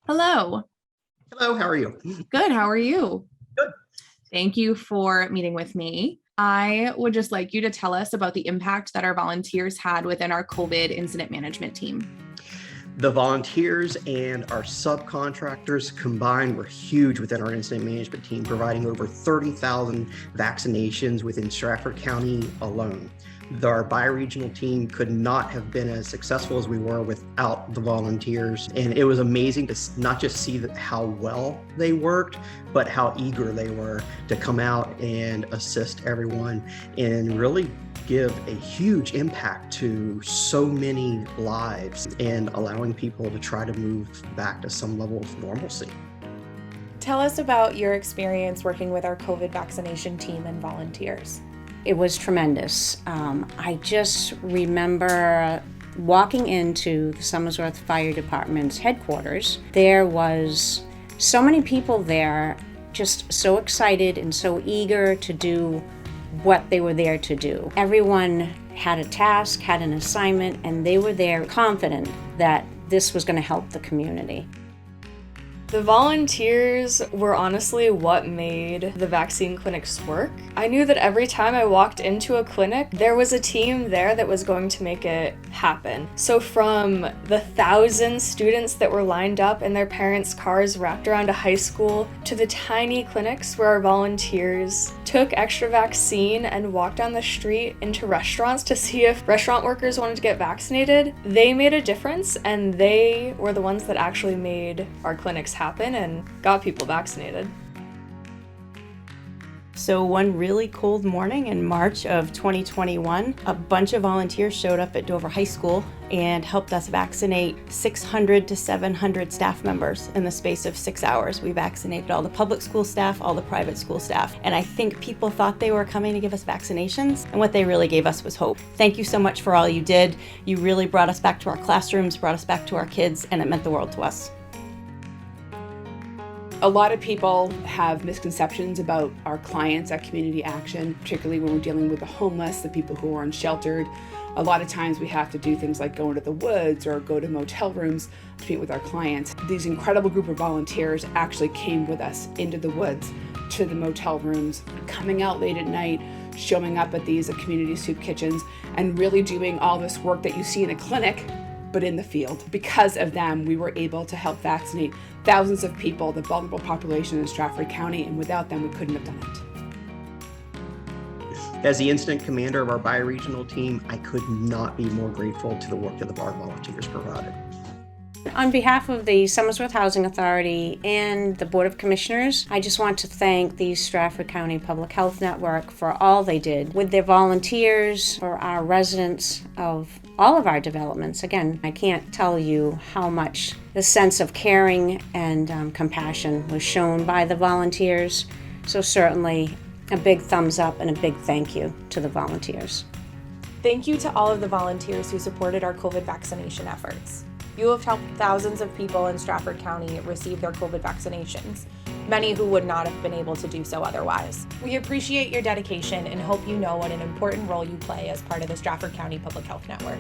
Hello. Hello, how are you? Good. How are you? Good. Thank you for meeting with me. I would just like you to tell us about the impact that our volunteers had within our COVID incident management team. The volunteers and our subcontractors combined were huge within our incident management team, providing over 30,000 vaccinations within Strafford County alone. Our bi-regional team could not have been as successful as we were without the volunteers. And it was amazing to not just see how well they worked, but how eager they were to come out and assist everyone and really give a huge impact to so many lives and allowing people to try to move back to some level of normalcy. Tell us about your experience working with our COVID vaccination team and volunteers. It was tremendous. I just remember walking into the Somersworth Fire Department's headquarters. There was so many people there, just so excited and so eager to do what they were there to do. Everyone had a task, had an assignment, and they were there confident that this was going to help the community. The volunteers were honestly what made the vaccine clinics work. I knew that every time I walked into a clinic, there was a team there that was going to make it happen. So from the 1,000 students that were lined up in their parents' cars wrapped around a high school, to the tiny clinics where our volunteers took extra vaccine and walked down the street into restaurants to see if restaurant workers wanted to get vaccinated, they made a difference, and they were the ones that actually made our clinics happen and got people vaccinated. So one really cold morning in March of 2021, a bunch of volunteers showed up at Dover High School and helped us vaccinate 600 to 700 staff members in the space of 6 hours. We vaccinated all the public school staff, all the private school staff. And I think people thought they were coming to give us vaccinations, and what they really gave us was hope. Thank you so much for all you did. You really brought us back to our classrooms, brought us back to our kids, and it meant the world to us. A lot of people have misconceptions about our clients at Community Action, particularly when we're dealing with the homeless, the people who are unsheltered. A lot of times we have to do things like go into the woods or go to motel rooms to meet with our clients. These incredible group of volunteers actually came with us into the woods, to the motel rooms, coming out late at night, showing up at these community soup kitchens, and really doing all this work that you see in a clinic, but in the field. Because of them, we were able to help vaccinate thousands of people, the vulnerable population in Strafford County, and without them, we couldn't have done it. As the incident commander of our bi-regional team, I could not be more grateful to the work that our volunteers provided. On behalf of the Somersworth Housing Authority and the Board of Commissioners, I just want to thank the Strafford County Public Health Network for all they did with their volunteers, for our residents of all of our developments. Again, I can't tell you how much the sense of caring and compassion was shown by the volunteers. So certainly a big thumbs up and a big thank you to the volunteers. Thank you to all of the volunteers who supported our COVID vaccination efforts. You have helped thousands of people in Strafford County receive their COVID vaccinations, many who would not have been able to do so otherwise. We appreciate your dedication and hope you know what an important role you play as part of the Strafford County Public Health Network.